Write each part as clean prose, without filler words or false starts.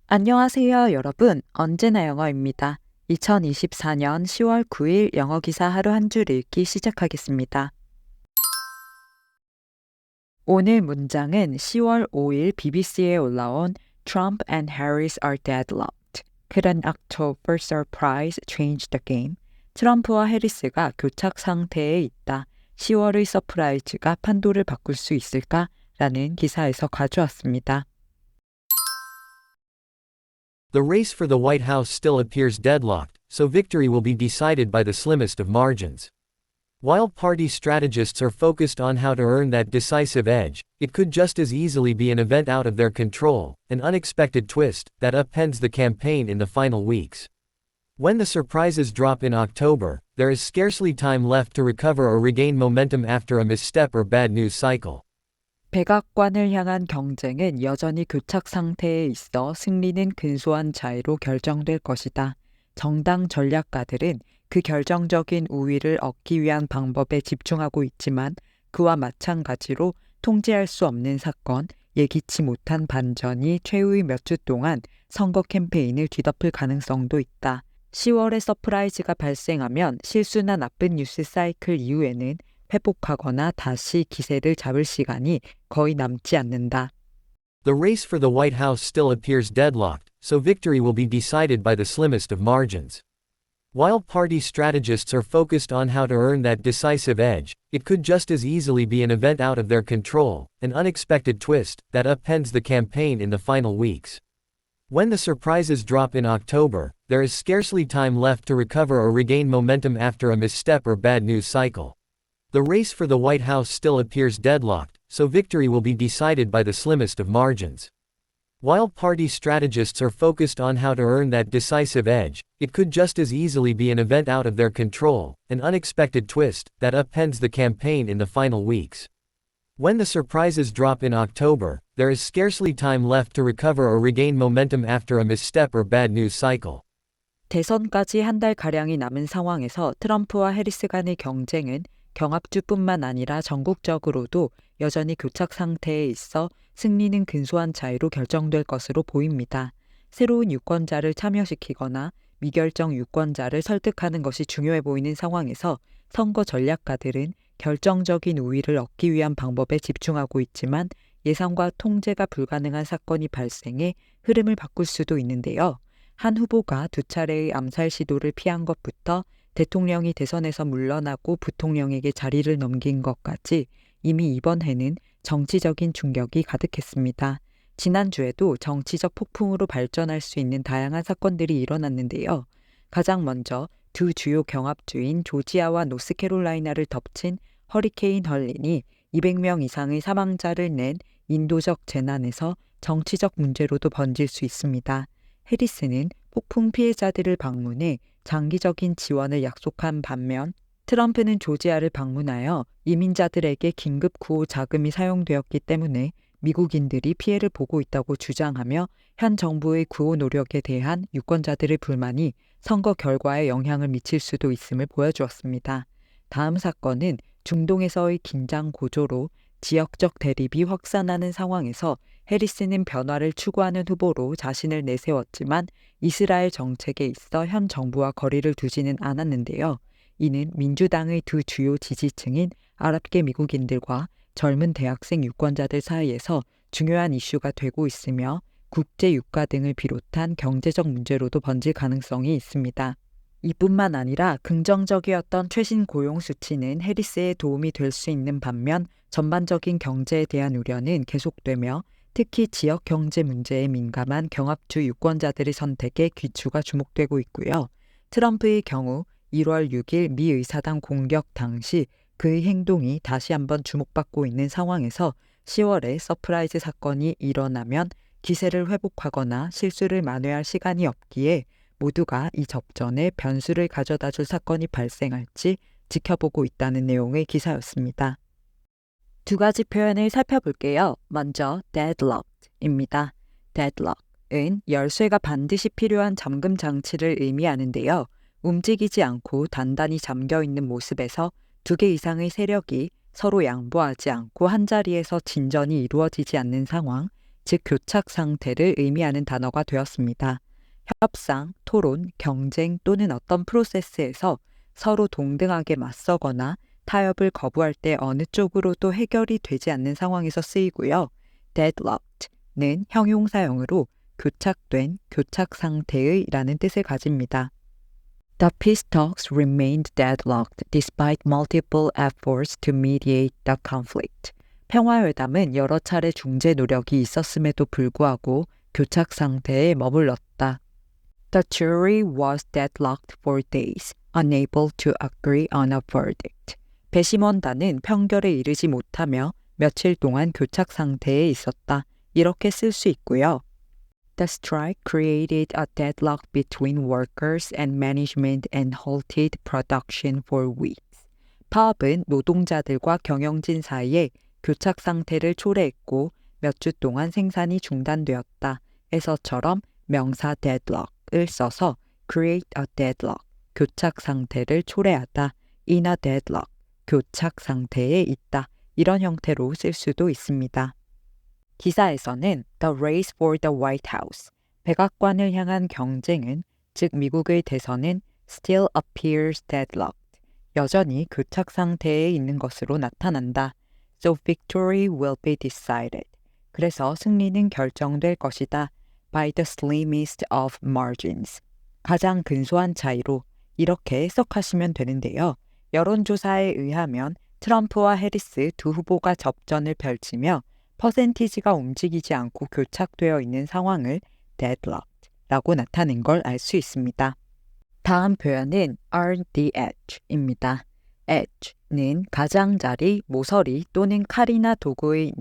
안녕하세요, 여러분. 언제나 영어입니다. 2024년 10월 9일 영어 기사 하루 한 줄 읽기 시작하겠습니다. 오늘 문장은 10월 5일 BBC에 올라온 Trump and Harris are deadlocked. Could an October surprise change the game? 트럼프와 해리스가 교착 상태에 있다. 10월의 서프라이즈가 판도를 바꿀 수 있을까? 라는 기사에서 가져왔습니다. The race for the White House still appears deadlocked, so victory will be decided by the slimmest of margins. While party strategists are focused on how to earn that decisive edge, it could just as easily be an event out of their control, an unexpected twist that upends the campaign in the final weeks. When the surprises drop in October, there is scarcely time left to recover or regain momentum after a misstep or bad news cycle. 백악관을 향한 경쟁은 여전히 교착 상태에 있어 승리는 근소한 차이로 결정될 것이다. 정당 전략가들은 그 결정적인 우위를 얻기 위한 방법에 집중하고 있지만 그와 마찬가지로 통제할 수 없는 사건, 예기치 못한 반전이 최후의 몇 주 동안 선거 캠페인을 뒤덮을 가능성도 있다. 10월에 서프라이즈가 발생하면 실수나 나쁜 뉴스 사이클 이후에는 회복하거나 다시 기세를 잡을 시간이 거의 남지 않는다. The race for the White House still appears deadlocked, so victory will be decided by the slimmest of margins. While party strategists are focused on how to earn that decisive edge, it could just as easily be an event out of their control, an unexpected twist that upends the campaign in the final weeks. When the surprises drop in October, there is scarcely time left to recover or regain momentum after a misstep or bad news cycle. The race for the White House still appears deadlocked, so victory will be decided by the slimmest of margins. While party strategists are focused on how to earn that decisive edge, it could just as easily be an event out of their control, an unexpected twist that upends the campaign in the final weeks. When the surprises drop in October, there is scarcely time left to recover or regain momentum after a misstep or bad news cycle. 대선까지 한 달가량이 남은 상황에서 트럼프와 해리스 간의 경쟁은 경합주뿐만 아니라 전국적으로도 여전히 교착 상태에 있어 승리는 근소한 차이로 결정될 것으로 보입니다. 새로운 유권자를 참여시키거나 미결정 유권자를 설득하는 것이 중요해 보이는 상황에서 선거 전략가들은 결정적인 우위를 얻기 위한 방법에 집중하고 있지만 예상과 통제가 불가능한 사건이 발생해 흐름을 바꿀 수도 있는데요. 한 후보가 두 차례의 암살 시도를 피한 것부터 대통령이 대선에서 물러나고 부통령에게 자리를 넘긴 것까지 이미 이번 해는 정치적인 충격이 가득했습니다. 지난주에도 정치적 폭풍으로 발전할 수 있는 다양한 사건들이 일어났는데요. 가장 먼저 두 주요 경합주인 조지아와 노스캐롤라이나를 덮친 허리케인 헐린이 200명 이상의 사망자를 낸 인도적 재난에서 정치적 문제로도 번질 수 있습니다. 해리스는 폭풍 피해자들을 방문해 장기적인 지원을 약속한 반면 트럼프는 조지아를 방문하여 이민자들에게 긴급 구호 자금이 사용되었기 때문에 미국인들이 피해를 보고 있다고 주장하며 현 정부의 구호 노력에 대한 유권자들의 불만이 선거 결과에 영향을 미칠 수도 있음을 보여주었습니다. 다음 사건은 중동에서의 긴장 고조로 지역적 대립이 확산하는 상황에서 해리스는 변화를 추구하는 후보로 자신을 내세웠지만 이스라엘 정책에 있어 현 정부와 거리를 두지는 않았는데요. 이는 민주당의 두 주요 지지층인 아랍계 미국인들과 젊은 대학생 유권자들 사이에서 중요한 이슈가 되고 있으며 국제 유가 등을 비롯한 경제적 문제로도 번질 가능성이 있습니다. 이뿐만 아니라 긍정적이었던 최신 고용 수치는 해리스에 도움이 될 수 있는 반면 전반적인 경제에 대한 우려는 계속되며 특히 지역 경제 문제에 민감한 경합주 유권자들의 선택에 귀추가 주목되고 있고요. 트럼프의 경우 1월 6일 미 의사당 공격 당시 그의 행동이 다시 한번 주목받고 있는 상황에서 10월에 서프라이즈 사건이 일어나면 기세를 회복하거나 실수를 만회할 시간이 없기에 모두가 이 접전에 변수를 가져다 줄 사건이 발생할지 지켜보고 있다는 내용의 기사였습니다. 두 가지 표현을 살펴볼게요. 먼저 deadlocked입니다. deadlock은 열쇠가 반드시 필요한 잠금 장치를 의미하는데요. 움직이지 않고 단단히 잠겨있는 모습에서 두 개 이상의 세력이 서로 양보하지 않고 한자리에서 진전이 이루어지지 않는 상황, 즉 교착 상태를 의미하는 단어가 되었습니다. 협상, 토론, 경쟁 또는 어떤 프로세스에서 서로 동등하게 맞서거나 타협을 거부할 때 어느 쪽으로도 해결이 되지 않는 상황에서 쓰이고요. deadlocked는 형용사형으로 교착된, 교착 상태의 라는 뜻을 가집니다. The peace talks remained deadlocked despite multiple efforts to mediate the conflict. 평화회담은 여러 차례 중재 노력이 있었음에도 불구하고 교착 상태에 머물렀다. The jury was deadlocked for days, unable to agree on a verdict. 배심원단은 판결에 이르지 못하며 며칠 동안 교착 상태에 있었다. 이렇게 쓸 수 있고요. The strike created a deadlock between workers and management and halted production for weeks. 파업은 노동자들과 경영진 사이에 교착 상태를 초래했고 몇 주 동안 생산이 중단되었다. 에서처럼 명사 deadlock을 써서 create a deadlock, 교착 상태를 초래하다, in a deadlock, 교착 상태에 있다. 이런 형태로 쓸 수도 있습니다. 기사에서는 The Race for the White House, 백악관을 향한 경쟁은, 즉 미국의 대선은 still appears deadlocked, 여전히 교착 상태에 있는 것으로 나타난다. So victory will be decided, 그래서 승리는 결정될 것이다. By the slimmest of margins, 가장 근소한 차이로, 이렇게 해석하시면 되는데요. 여론조사에 의하면 트럼프와 해리스 두 후보가 접전을 펼치며 퍼센티지가 움직이지 않고 교착되어 있는 상황을 deadlocked라고 나타낸 걸 알 수 있습니다. 다음 표현은 earn the edge입니다. edge는 가장자리, 모서리 또는 칼이나 도구의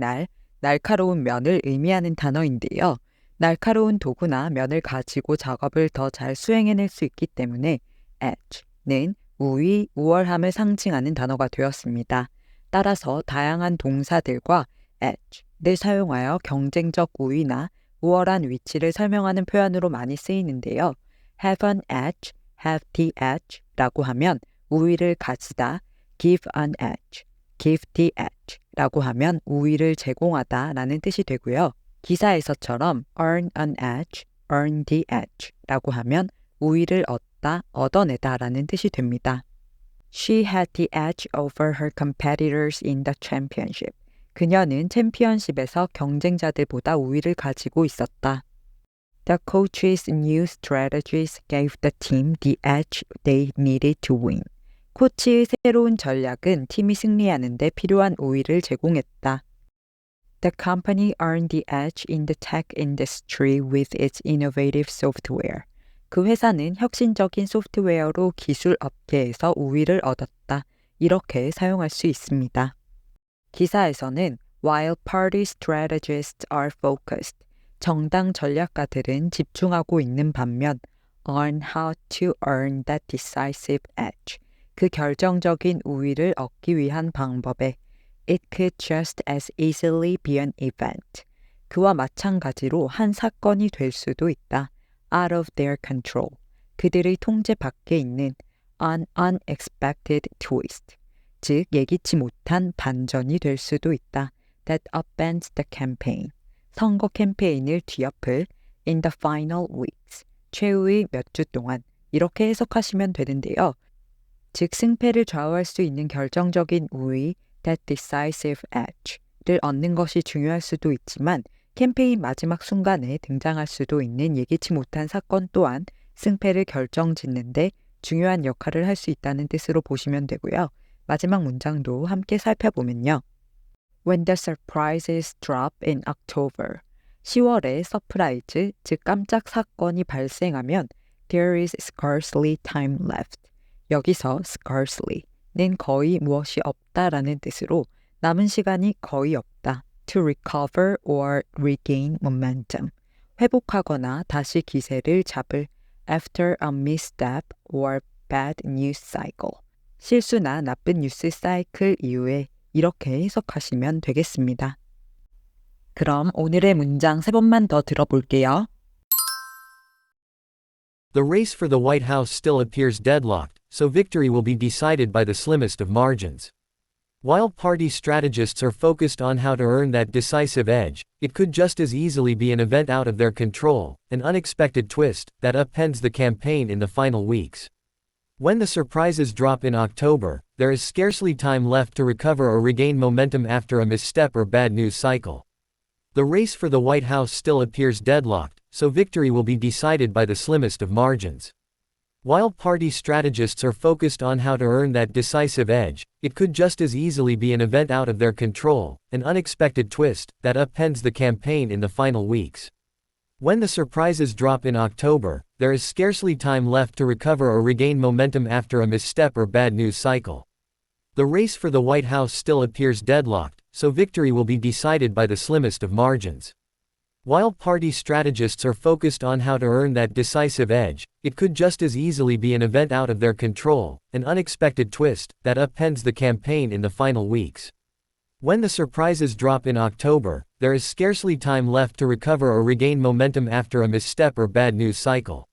날카로운 면을 의미하는 단어인데요. 날카로운 도구나 면을 가지고 작업을 더 잘 수행해낼 수 있기 때문에 edge는 우위, 우월함을 상징하는 단어가 되었습니다. 따라서 다양한 동사들과 edge를 사용하여 경쟁적 우위나 우월한 위치를 설명하는 표현으로 많이 쓰이는데요. have an edge, have the edge 라고 하면 우위를 가지다, give an edge, give the edge 라고 하면 우위를 제공하다 라는 뜻이 되고요. 기사에서처럼 earn an edge, earn the edge 라고 하면 우위를 얻다, 얻어내다 라는 뜻이 됩니다. She had the edge over her competitors in the championship. 그녀는 챔피언십에서 경쟁자들보다 우위를 가지고 있었다. The coach's new strategies gave the team the edge they needed to win. 코치의 새로운 전략은 팀이 승리하는 데 필요한 우위를 제공했다. The company earned the edge in the tech industry with its innovative software. 그 회사는 혁신적인 소프트웨어로 기술 업계에서 우위를 얻었다. 이렇게 사용할 수 있습니다. 기사에서는 while party strategists are focused, 정당 전략가들은 집중하고 있는 반면 on how to earn that decisive edge, 그 결정적인 우위를 얻기 위한 방법에 it could just as easily be an event, 그와 마찬가지로 한 사건이 될 수도 있다. out of their control, 그들의 통제 밖에 있는 an unexpected twist, 즉 예기치 못한 반전이 될 수도 있다. that upends the campaign, 선거 캠페인을 뒤엎을 in the final weeks, 최후의 몇 주 동안, 이렇게 해석하시면 되는데요. 즉 승패를 좌우할 수 있는 결정적인 우위 that decisive edge를 얻는 것이 중요할 수도 있지만 캠페인 마지막 순간에 등장할 수도 있는 예기치 못한 사건 또한 승패를 결정짓는데 중요한 역할을 할 수 있다는 뜻으로 보시면 되고요. 마지막 문장도 함께 살펴보면요. When the surprises drop in October, 10월에 서프라이즈, 즉 깜짝 사건이 발생하면 there is scarcely time left. 여기서 scarcely는 거의 무엇이 없다라는 뜻으로 남은 시간이 거의 없다. to recover or regain momentum, 회복하거나 다시 기세를 잡을 after a misstep or bad news cycle, 실수나 나쁜 뉴스 사이클 이후에, 이렇게 해석하시면 되겠습니다. 그럼 오늘의 문장 3번만 더 들어볼게요. The race for the White House still appears deadlocked, so victory will be decided by the slimmest of margins. While party strategists are focused on how to earn that decisive edge, it could just as easily be an event out of their control, an unexpected twist that upends the campaign in the final weeks. When the surprises drop in October, there is scarcely time left to recover or regain momentum after a misstep or bad news cycle. The race for the White House still appears deadlocked, so victory will be decided by the slimmest of margins. While party strategists are focused on how to earn that decisive edge, it could just as easily be an event out of their control, an unexpected twist that upends the campaign in the final weeks. When the surprises drop in October, there is scarcely time left to recover or regain momentum after a misstep or bad news cycle. The race for the White House still appears deadlocked, so victory will be decided by the slimmest of margins. While party strategists are focused on how to earn that decisive edge, it could just as easily be an event out of their control, an unexpected twist that upends the campaign in the final weeks. When the surprises drop in October, there is scarcely time left to recover or regain momentum after a misstep or bad news cycle.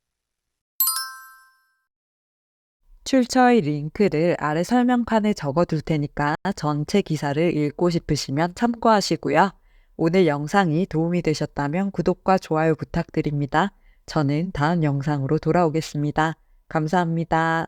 출처의 링크를 아래 설명칸에 적어둘 테니까 전체 기사를 읽고 싶으시면 참고하시고요. 오늘 영상이 도움이 되셨다면 구독과 좋아요 부탁드립니다. 저는 다음 영상으로 돌아오겠습니다. 감사합니다.